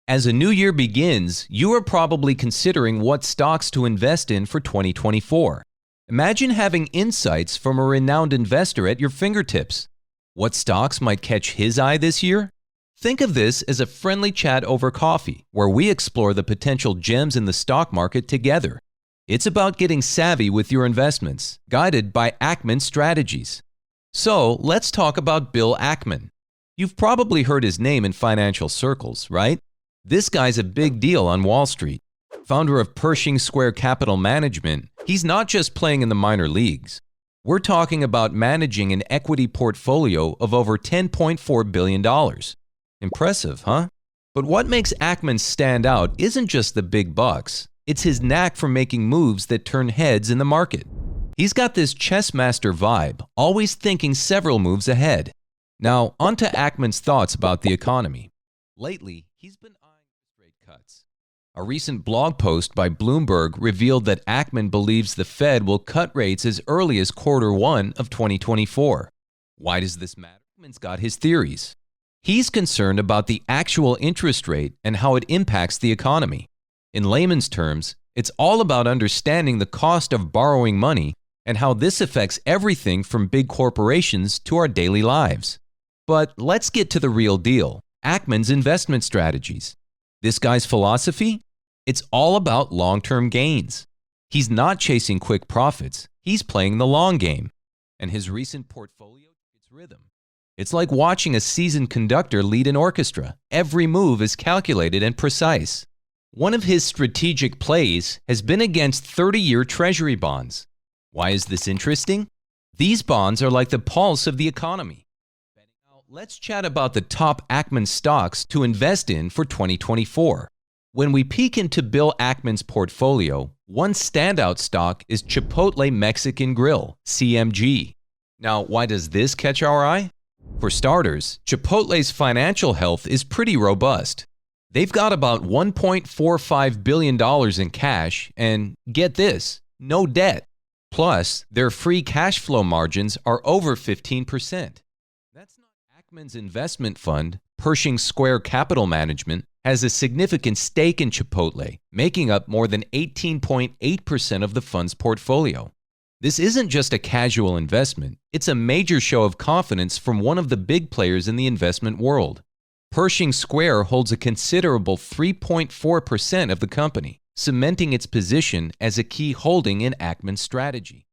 As a new year begins, you are probably considering what stocks to invest in for 2024. Imagine having insights from a renowned investor at your fingertips. What stocks might catch his eye this year? Think of this as a friendly chat over coffee, where we explore the potential gems in the stock market together. It's about getting savvy with your investments, guided by Ackman strategies. So, let's talk about Bill Ackman. You've probably heard his name in financial circles, right? This guy's a big deal on Wall Street. Founder of Pershing Square Capital Management, he's not just playing in the minor leagues. We're talking about managing an equity portfolio of over $10.4 billion. Impressive, huh? But what makes Ackman stand out isn't just the big bucks. It's his knack for making moves that turn heads in the market. He's got this chess master vibe, always thinking several moves ahead. Now, on to Ackman's thoughts about the economy. Lately, he's been eyeing rate cuts. A recent blog post by Bloomberg revealed that Ackman believes the Fed will cut rates as early as Q1 of 2024. Why does this matter? Ackman's got his theories. He's concerned about the actual interest rate and how it impacts the economy. In layman's terms, it's all about understanding the cost of borrowing money and how this affects everything from big corporations to our daily lives. But let's get to the real deal. Ackman's investment strategies. This guy's philosophy? It's all about long-term gains. He's not chasing quick profits. He's playing the long game. And his recent portfolio, it's rhythm. It's like watching a seasoned conductor lead an orchestra. Every move is calculated and precise. One of his strategic plays has been against 30-year Treasury bonds. Why is this interesting? These bonds are like the pulse of the economy. Now, let's chat about the top Ackman stocks to invest in for 2024. When we peek into Bill Ackman's portfolio, one standout stock is Chipotle Mexican Grill, CMG. Now, why does this catch our eye? For starters, Chipotle's financial health is pretty robust. They've got about $1.45 billion in cash and, get this, no debt. Plus, their free cash flow margins are over 15%. That's not Ackman's investment fund, Pershing Square Capital has a significant stake in Chipotle, making up more than 18.8% of the fund's portfolio. This isn't just a casual investment, it's a major show of confidence from one of the big players in the investment world. Pershing Square holds a considerable 3.4% of the company, cementing its position as a key holding in Ackman's strategy.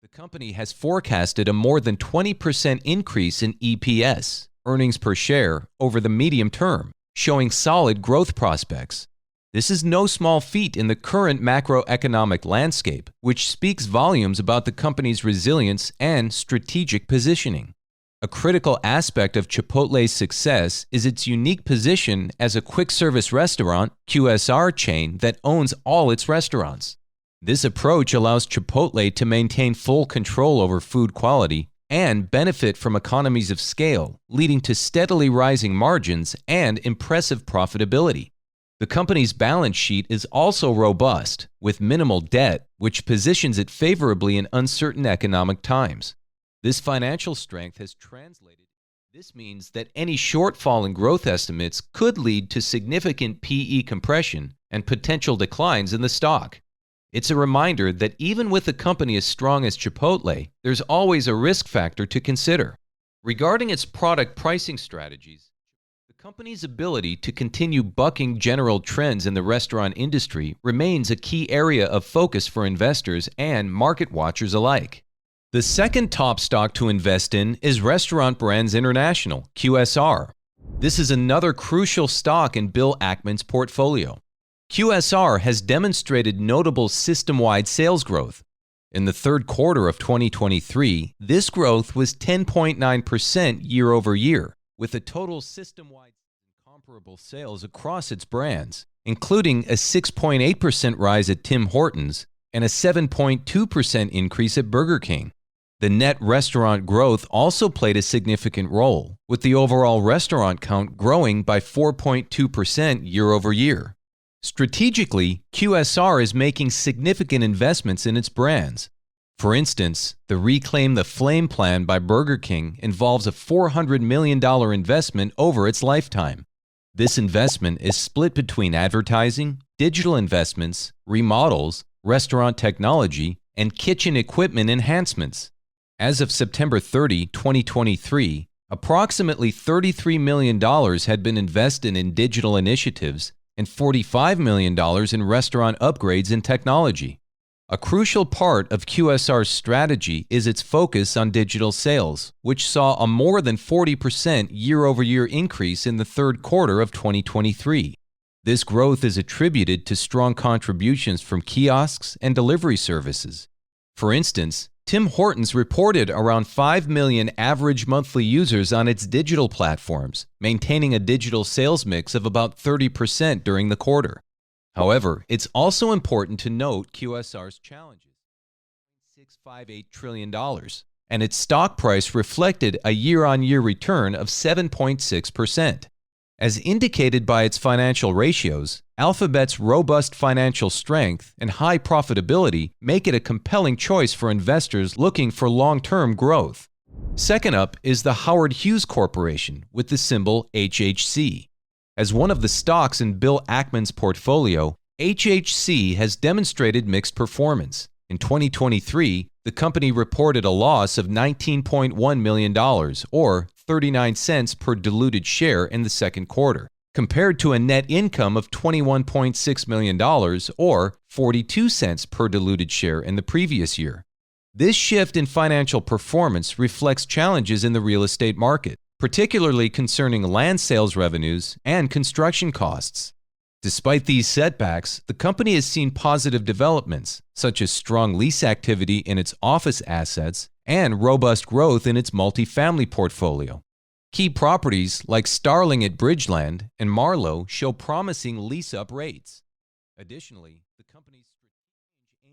The company has forecasted a more than 20% increase in EPS, earnings per share, over the medium term, showing solid growth prospects. This is no small feat in the current macroeconomic landscape, which speaks volumes about the company's resilience and strategic positioning. A critical aspect of Chipotle's success is its unique position as a quick-service restaurant (QSR) chain that owns all its restaurants. This approach allows Chipotle to maintain full control over food quality and benefit from economies of scale, leading to steadily rising margins and impressive profitability. The company's balance sheet is also robust, with minimal debt, which positions it favorably in uncertain economic times. This financial strength has translated. This means that any shortfall in growth estimates could lead to significant PE compression and potential declines in the stock. It's a reminder that even with a company as strong as Chipotle, there's always a risk factor to consider. Regarding its product pricing strategies, the company's ability to continue bucking general trends in the restaurant industry remains a key area of focus for investors and market watchers alike. The second top stock to invest in is Restaurant Brands International, QSR. This is another crucial stock in Bill Ackman's portfolio. QSR has demonstrated notable system-wide sales growth. In the third quarter of 2023, this growth was 10.9% year over year, with a total system-wide comparable sales across its brands, including a 6.8% rise at Tim Hortons and a 7.2% increase at Burger King. The net restaurant growth also played a significant role, with the overall restaurant count growing by 4.2% year over year. Strategically, QSR is making significant investments in its brands. For instance, the Reclaim the Flame plan by Burger King involves a $400 million investment over its lifetime. This investment is split between advertising, digital investments, remodels, restaurant technology, and kitchen equipment enhancements. As of September 30, 2023, approximately $33 million had been invested in digital initiatives and $45 million in restaurant upgrades and technology. A crucial part of QSR's strategy is its focus on digital sales, which saw a more than 40% year-over-year increase in the third quarter of 2023. This growth is attributed to strong contributions from kiosks and delivery services. For instance, Tim Hortons reported around 5 million average monthly users on its digital platforms, maintaining a digital sales mix of about 30% during the quarter. However, it's also important to note QSR's challenges. $658 trillion, and its stock price reflected a year-on-year return of 7.6%. As indicated by its financial ratios, Alphabet's robust financial strength and high profitability make it a compelling choice for investors looking for long-term growth. Second up is the Howard Hughes Corporation with the symbol HHC. As one of the stocks in Bill Ackman's portfolio, HHC has demonstrated mixed performance. In 2023, the company reported a loss of $19.1 million, or 39 cents per diluted share in the second quarter, compared to a net income of $21.6 million, or 42 cents per diluted share in the previous year. This shift in financial performance reflects challenges in the real estate market, particularly concerning land sales revenues and construction costs. Despite these setbacks, the company has seen positive developments, such as strong lease activity in its office assets and robust growth in its multifamily portfolio. Key properties like Starling at Bridgeland and Marlow show promising lease-up rates. Additionally, the company's strategy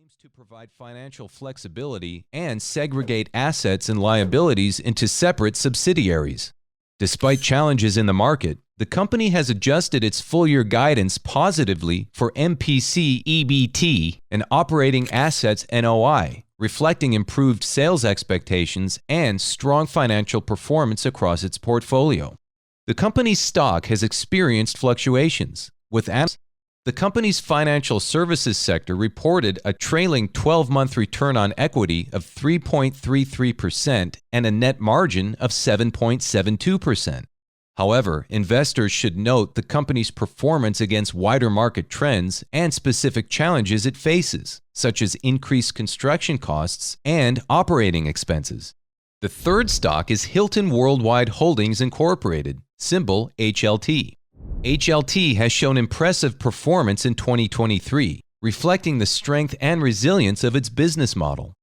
aims to provide financial flexibility and segregate assets and liabilities into separate subsidiaries. Despite challenges in the market, the company has adjusted its full-year guidance positively for MPC EBT and operating assets NOI, reflecting improved sales expectations and strong financial performance across its portfolio. The company's stock has experienced fluctuations, with the company's financial services sector reported a trailing 12-month return on equity of 3.33% and a net margin of 7.72%. However, investors should note the company's performance against wider market trends and specific challenges it faces, such as increased construction costs and operating expenses. The third stock is Hilton Worldwide Holdings Incorporated, symbol HLT. HLT has shown impressive performance in 2023, reflecting the strength and resilience of its business model.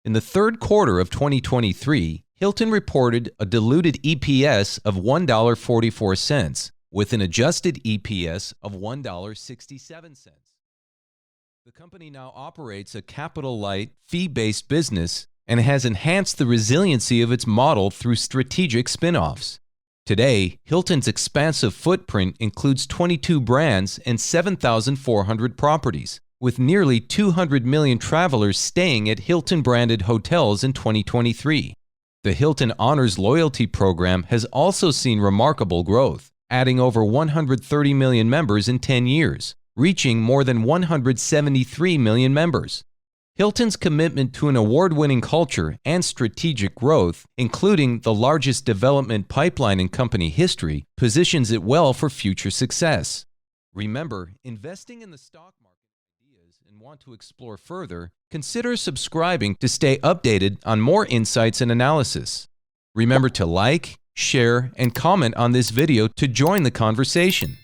In the third quarter of 2023, Hilton reported a diluted EPS of $1.44, with an adjusted EPS of $1.67. The company now operates a capital-light, fee-based business and has enhanced the resiliency of its model through strategic spin-offs. Today, Hilton's expansive footprint includes 22 brands and 7,400 properties, with nearly 200 million travelers staying at Hilton-branded hotels in 2023. The Hilton Honors loyalty program has also seen remarkable growth, adding over 130 million members in 10 years, reaching more than 173 million members. Hilton's commitment to an award-winning culture and strategic growth, including the largest development pipeline in company history, positions it well for future success. Remember, investing in the stock market ideas and want to explore further, consider subscribing to stay updated on more insights and analysis. Remember to like, share, and comment on this video to join the conversation.